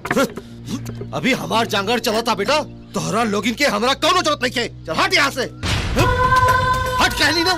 अभी हमार जांगर चला था बेटा, तोहरा लोगिन के हमरा कौनो जरूरत नहीं है। चल हट यहाँ से, हट कहली ना।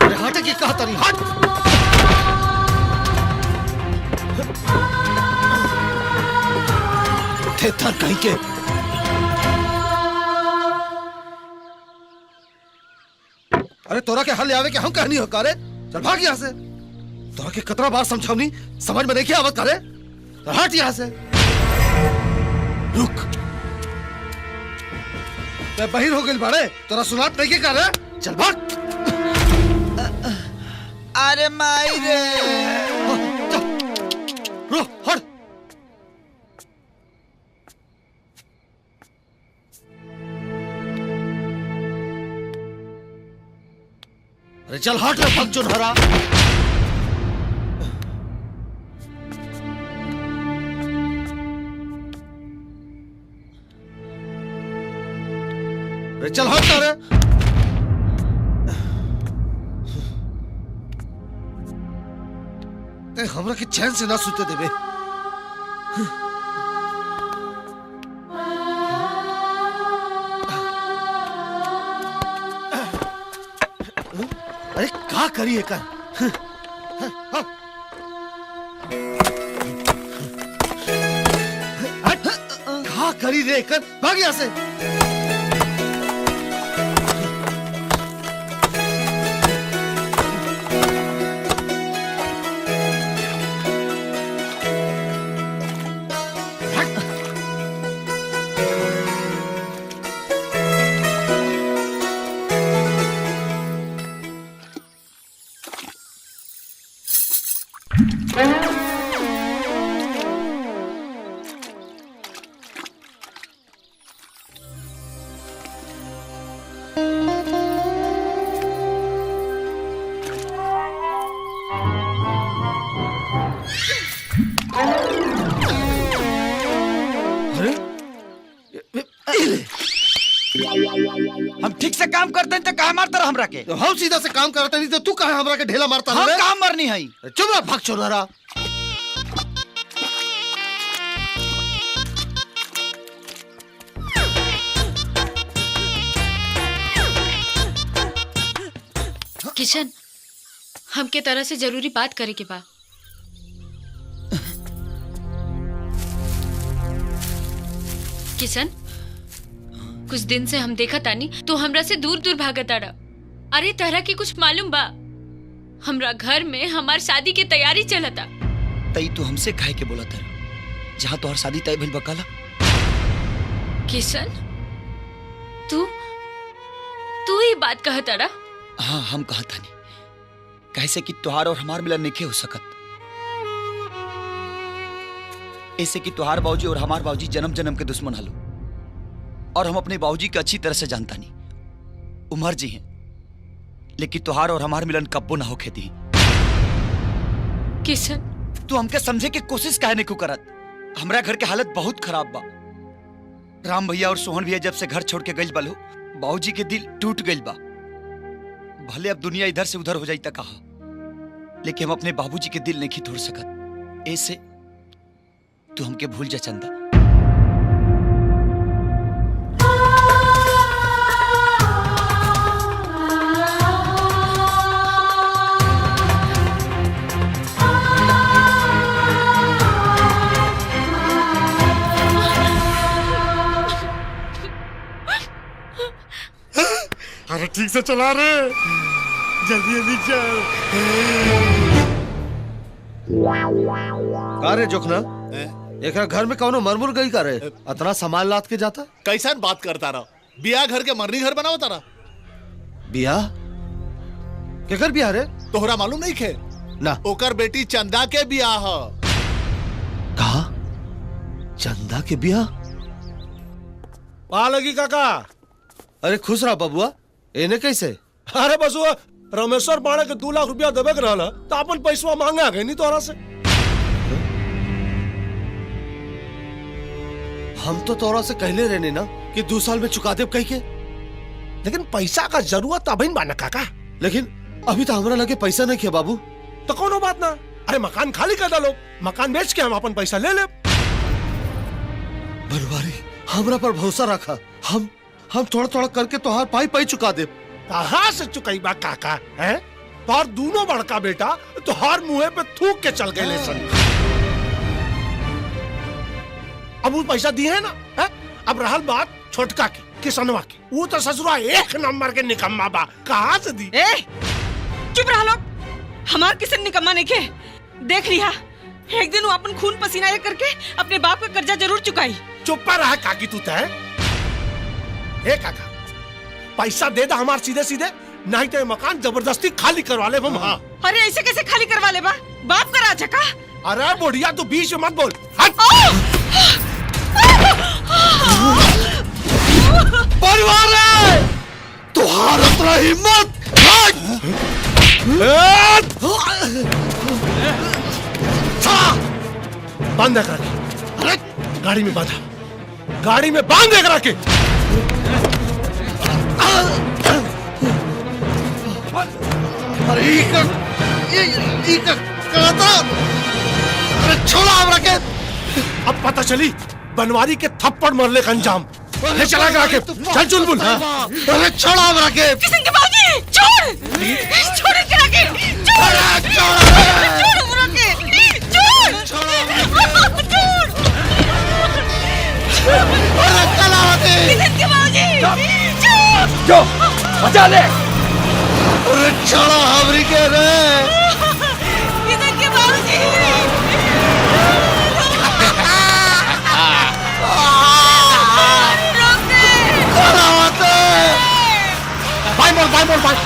अरे हट की कहा तरी, हट। थेथर कहीं के। अरे तोरा के हल आवे के हम कहनी हो करे। चल भाग यहाँ से। तोरा के कितना बार समझावनी, समझ में नहीं क्या आवत करे। चल हट यहाँ से। रुक, ते बहिर हो गइल बाड़े, तोरा सुनात नहीं के करे। चल भाग। अरे माई रे। चल रो, हट। अरे चल हट रे भग चुनहरा। अरे चल हट रे। ते हमरा के चैन से ना सुते देबे। अरे क्या करिए कर। क्या करी रे कर, भाग यहाँ से। हम ठीक से काम करते हैं तो कहा मारता रहा हमरा के। तो हम सीधा से काम करते नहीं तो तू कहा हमरा के ढेला मारता हम रहे? काम मरनी है। चुप रह भाग चोनहरा। किशन, हमके तरह से जरूरी बात करे के बा। किशन, कुछ दिन से हम देखा तानी तो हमरा से दूर दूर भागत आड़ा। अरे तरह की कुछ मालूम बा? हमरा घर में हमार शादी की तैयारी चलता। तई तू हमसे काहे के बोला था जहाँ तोहर शादी तय भइल बकाला? किशन, तू तू ही बात कहत आड़ा? हाँ हम कहा था नहीं, कैसे कि तुहार और हमार मिलन नहीं हो सकत। ऐसे कि तुहार बाबूजी और हमार बाबूजी जन्म जन्म के दुश्मन हलो, और हम अपने बाबूजी को अच्छी तरह से जानता नहीं। उमर जी हैं, लेकिन तुहार और हमार मिलन कब्बो ना होके दी। किशन, तू हमके समझे की कोशिश काहे नहीं को करत? हमरा घर के हालत बहुत खराब बा। राम भैया और सोहन भैया जब से घर छोड़ के गइल बालो, बाबूजी के दिल टूट गइल बा। भले अब दुनिया इधर से उधर हो जाई त कहा, लेकिन हम अपने बाबूजी के दिल नहीं तोड़ सकत। ऐसे तू हमके भूल जा चंदा। अरे ठीक से चला रे, जल्दी जल्दी चल। का रे जोखना, एक घर में कौनो मरमुर गई का रे? इतना सामान लाद के जाता? कैसन बात करता रहा? बिया घर के मरनी घर बनाओ तारा। बिया केकर बिया रे? तोहरा मालूम नहीं खे? ना। ओकर बेटी चंदा के बिया ह। कहा? चंदा के बिया? आ लगी काका। अरे खुश रहा बबुआ, एने कैसे? अरे बसुआ, रमेश्वर पाड़े के 2 लाख रुपया देवे के रहला तो अपन पैसवा मांगा गए नहीं तोरा से। हम तो तोरा से कहले रहने ना कि 2 साल में चुका देब कह के। लेकिन पैसा का जरूरत अभी बाना काका। लेकिन अभी तो हमरा लगे पैसा नहीं है बाबू। तो कोनो बात ना, अरे मकान खाली कर डालो, मकान बेच के हम अपन पैसा ले ले। बनवारी हमरा पर भरोसा रखा, हम थोड़ा थोड़ा करके तोहार पाई पाई चुका दे। कहाँ से चुकाई बा काका है? तोहर दोनों बड़का बेटा तोहर मुंह पे थूक के चल गए सन। अब वो पैसा दिए है ना है? अब रहल बात छोटका की किसनवा की, वो तो ससुरा एक नंबर के निकम्मा बा, कहाँ से दी? ए, चुप रह लोग, हमार किसन निकम्मा नहीं के। देख लिया एक दिन वो अपन खून पसीना एक करके अपने बाप का कर्जा जरूर चुकाई। चुप रहा काकी तू तय। ए काका पैसा दे दा हमार सीधे सीधे, नहीं तो ये मकान जबरदस्ती खाली करवा ले हम। हाँ। अरे ऐसे कैसे खाली करवा ले बा? बाप का राज है का? अरे बुढ़िया तू बीच में मत बोल। हट। बनवारी तुहार इतना हिम्मत, बांध कर रखे। गाड़ी में बांधा, गाड़ी में बांध कर रखे। अरे छोड़ा हम रखे। अब पता चली बनवारी के थप्पड़ मरले का अंजाम। ले चला कर रखे, चल चुलबुल। अरे छोड़ा हम रखे। किसन के बाबूजी छोड़, छोड़ के रखे, छोड़, छोड़ रखे, छोड़, छोड़। अरे कलावती किसन के बाबूजी छोड़, जो बचा ले। अरे छोड़ा हमरी के रे। किसन के बाबूजी बाई मोड़ बाई।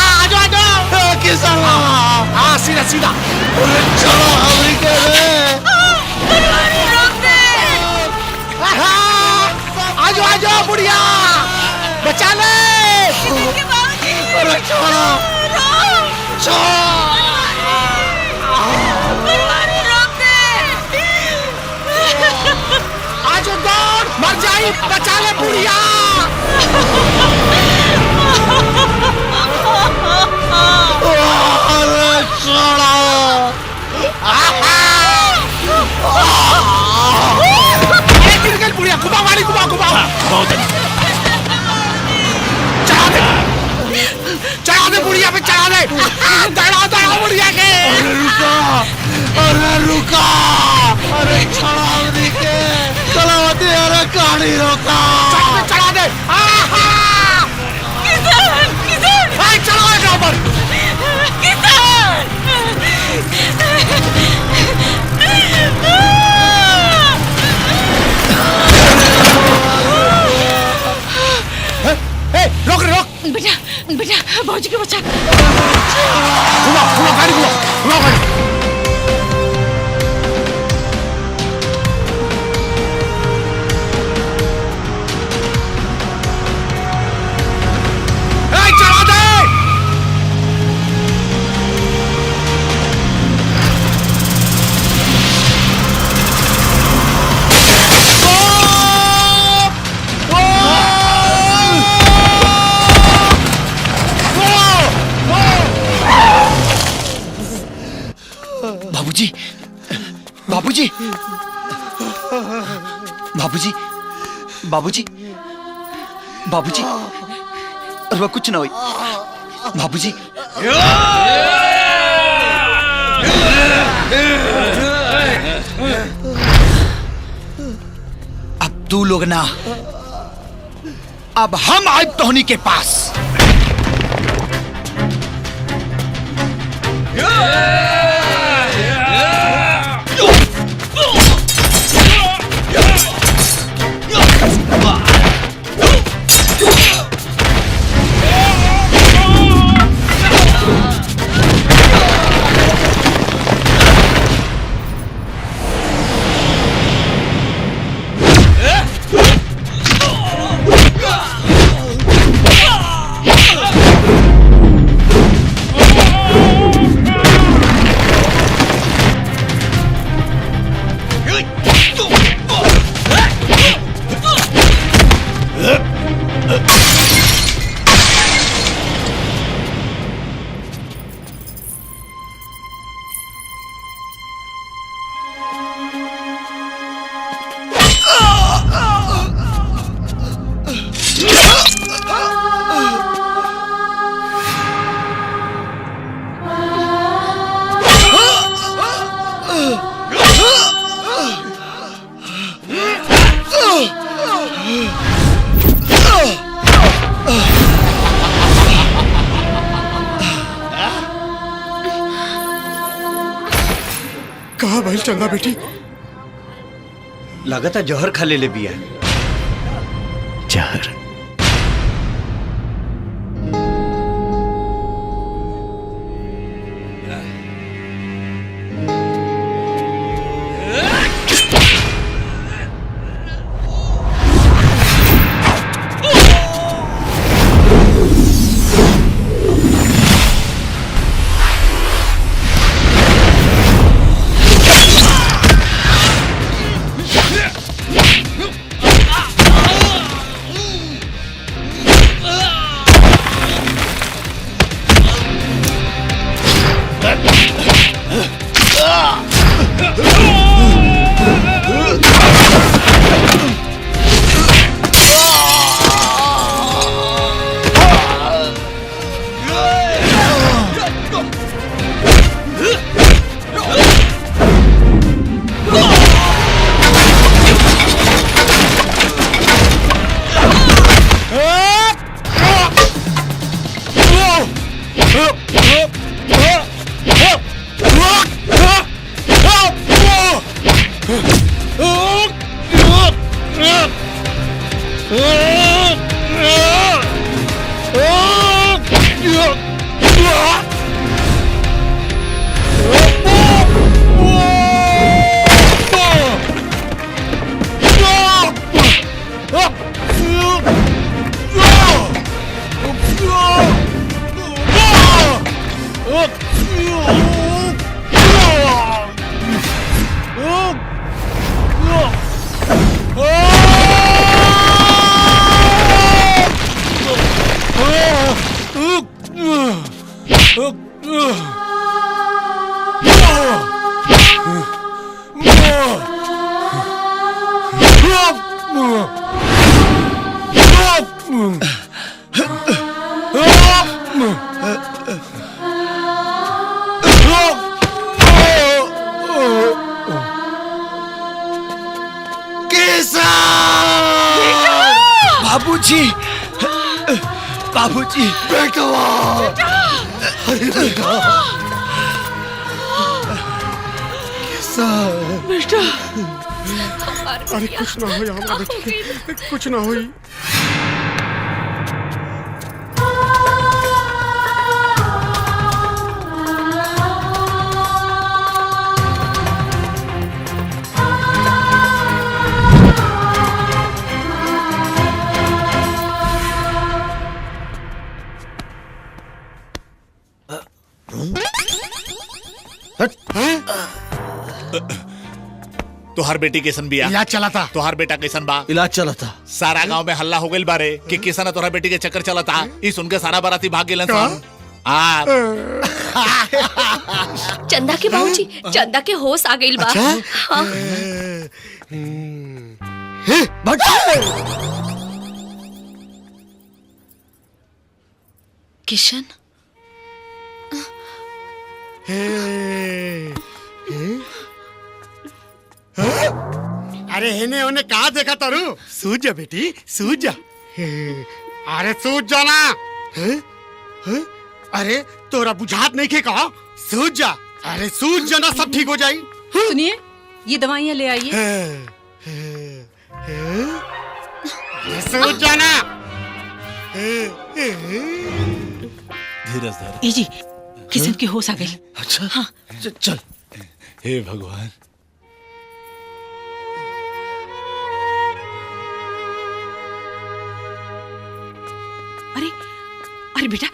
आजो आजो किसान हाँ सीधा सीधा। अरे चलो हमरी के रे। आजो आजो बुढ़िया बचा ले। अरे छोड़ो छोड़। आजो दौड़, मर जाई, बचा ले बुढ़िया। अरे छोड़ो। गिर गई बुढ़िया, घुमा वाली घुमा घुमा। चढ़ा दे बुढ़िया पे, चढ़ा दे। दड़ा दड़ा बुढ़िया के। अरे रुका। अरे छोड़ो हमरी के। कलावती अरे कहानी रोका। चढ़ा दे। किसन, किसन, चढ़ा दे ऊपर। रोक रे रोक। बेटा बेटा भौजी के बच्चा। घुमा घुमा गाड़ी घुमा, घुमा गाड़ी। चढ़ा दे। बाबूजी, बाबूजी, बाबूजी, बाबूजी, बाबूजी, अरे कुछ ना हुई। बाबूजी, अब तू लोग ना, अब हम आए टोनी के पास। चंदा बेटी? लगातार जहर खा ले बिया। जहर। बाबूजी, बाबूजी, बेटा, अरे बेटा, कैसा बेटा? अरे कुछ ना हो हमारा बेटी, कुछ ना हुई। तोहर बेटी कैसन बिया? इलाज चला था। तोहर बेटा कैसन बा? इलाज चला था। सारा गांव में हल्ला हो गइल बारे कि किसन तोहरा बेटी के चक्कर चला था। ई सुन के सारा बाराती भाग गेलन सन। चंदा के बाबूजी, चंदा के होश आ गइल बा। हाँ। किशन, अरे हेने उन्हें कहा देखा तारू? सूझ जा बेटी, सूझ जा। अरे सूझ जाना। अरे तोरा बुझात नहीं के कहा? सूझ जा। अरे सूझ जाना, सब ठीक हो जाई। सुनिए, ये दवाइयाँ ले आइए। सूझ जाना। धीरज धर। ए जी, किशन के होश आ गई। अच्छा, हाँ, चल। हे भगवान। अरे बेटा,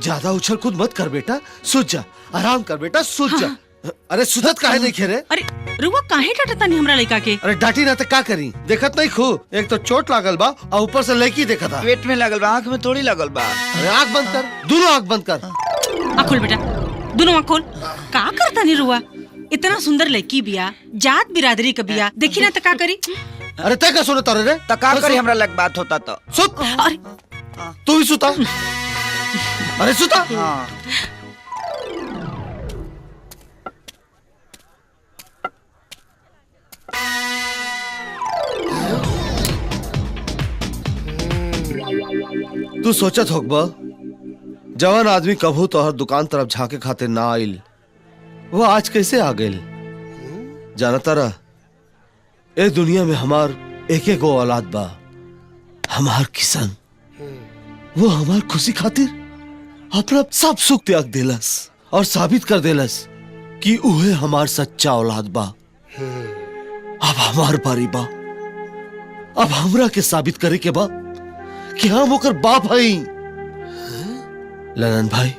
ज्यादा उछल कूद मत कर बेटा, सूझ जा, आराम कर बेटा, सूझ जा। अरे सुधत काहे नहीं खेरे? अरे रुआ काहे डांटता नहीं हमरा लड़का के? अरे डांटी ना तो का करी? देखत नहीं खू, एक तो चोट लागल बा और ऊपर से लड़की देखा था। पेट में लगल बा, आँख में थोड़ी लगल बा। अरे आँख बंद कर, दोनों आँख बंद कर। आँख खोल बेटा, दोनों आँख खोल। का करता नहीं रुआ? इतना सुंदर लड़की बिया, जात बिरादरी का बिया, देखी ना तो का करी? अरे तय का सुनो तारे रे? तो का करी हमरा लग बात होता तो? सुत। अरे तू भी सुता। अरे सुता। हाँ। तू सोचत होगा जवान आदमी कभू तोहर दुकान तरफ झांके खातिर ना आइल, वो आज कैसे आ गइल? जानता रहा, ए दुनिया में हमार एक गो औलाद बा, हमार किसान। वो हमार खुशी खातिर अपना सब सुख त्याग देलस और साबित कर देलस कि उहे हमार सच्चा औलाद बा। अब हमार बारी बा, अब हमरा के साबित करे के बा कि हम ओकर बाप हई। ललन भाई,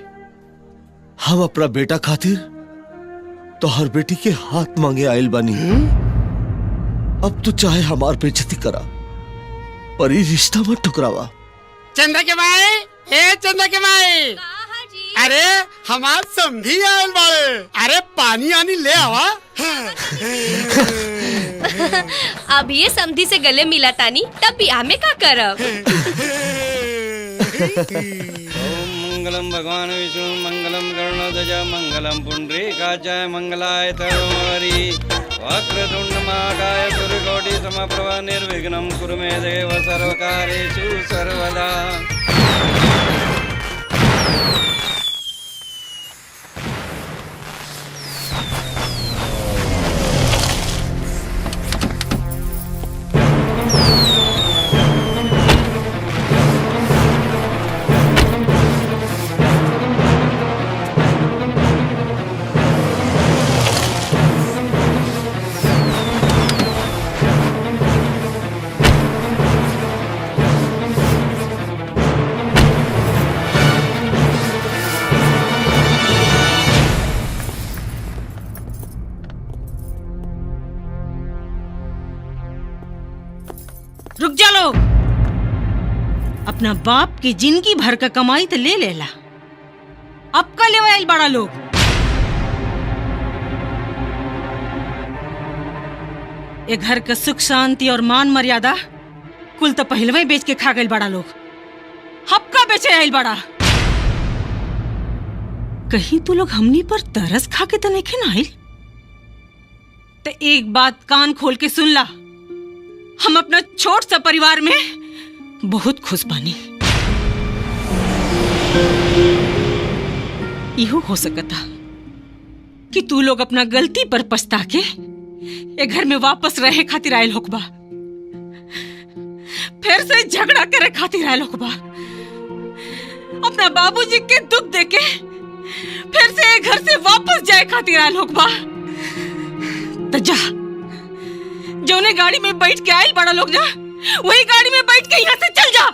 हम अपना बेटा खातिर तो हर बेटी के हाथ मांगे आयल बानी। अब तो चाहे हमार बेइज्जती करा, पर ये रिश्ता मत ठुकरावा। चंदा के भाई, ए चंदा के भाई, अरे हमार समधी आयल बाड़े, अरे पानी आनी ले आवा। अब ये समधी से गले मिला तानी, तब ब्याह में का करब? ओम मंगलम भगवान विष्णु मंगलम गरुड़ध्वज मंगलम पुंडरीकाक्षाय मंगलाय तरुणहरि वक्रतुंड महाकाय सूर्यकोटि समप्रभ निर्विघ्नं कुरु मे देव सर्वकार्येषु सर्वदा। रुक जा लोग, अपना बाप की जिंदगी भर का कमाई तो ले लेला, अब का लेवा आइल बड़ा लोग। ये घर का सुख शांति और मान मर्यादा कुल तो पहलवे बेच के खा गइल बड़ा लोग, अब का बेचे आइल बड़ा। कहीं तू लोग हमनी पर तरस खा के तो नहीं ना आइल? तो एक बात कान खोल के सुन ला, हम अपना छोट सा परिवार में बहुत खुश बानी। इहो हो सकता कि तू लोग अपना गलती पर पछता के ये घर में वापस रहे खातिर आयल होकबा, फिर से झगड़ा करे खातिर आयल होकबा, अपना बाबूजी के दुख देके फिर से ये घर से वापस जाए खातिर आयल होकबा। तो जा, जौने गाड़ी में बैठ के आयल बड़ा लोग, जा वही गाड़ी में बैठ के यहाँ से चल जा।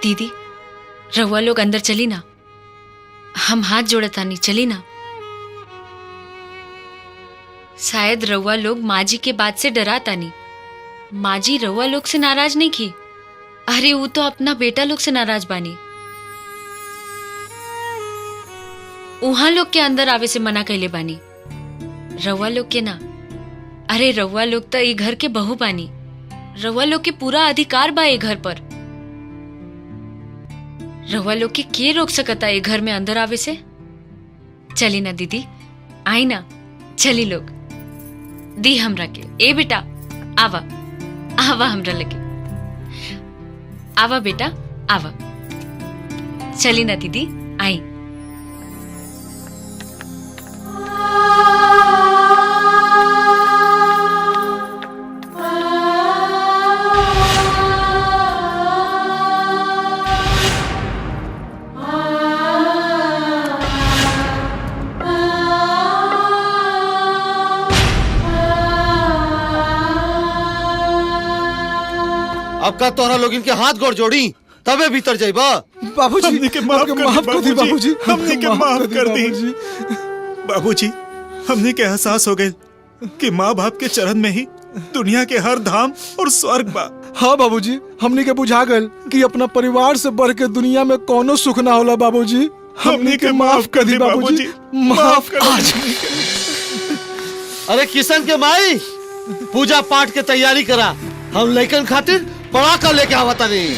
दीदी, रहुआ लोग अंदर चली ना, हम हाथ जोड़तानी, चली ना। शायद रहुआ लोग माँ जी के बात से डरा तानी। माँ जी रहुआ लोग से नाराज नहीं की, अरे वो तो अपना बेटा लोग से नाराज बानी। उहाँ लोग के अंदर आवे से मना कैले बानी, रहुआ लोग के ना। अरे रहुआ लोग तो ये घर के बहू बानी, रहुआ लोग के पूरा अधिकार बा ये घर पर। रहुआ लोग के रोक सकता ये घर में अंदर आवे से? चली ना दीदी, आई ना, चली लोग। दी हमरा के, ए बेटा आवा आवा हमरा लगे, आवा बेटा आवा। चली ना दीदी, आई। अब का तोहरा लोग इनके हाथ गोड़ जोड़ी तबे भीतर जाइबा। बाबूजी, हमने के माफ कर दी बाबूजी, हमने के माफ कर दी बाबूजी। हमने के एहसास हो गए कि माँ बाप के चरण में ही दुनिया के हर धाम और स्वर्ग बा। हाँ बाबूजी, हमने के बुझा गए कि अपना परिवार से बढ़ के दुनिया में कोनो सुख ना होला बाबूजी। हमने के माफ कर दी बाबूजी, माफ कर दी। अरे किशन के माई, पूजा पाठ के तैयारी करा, हम लइकन खातिर पड़ाका लेके आवता नहीं।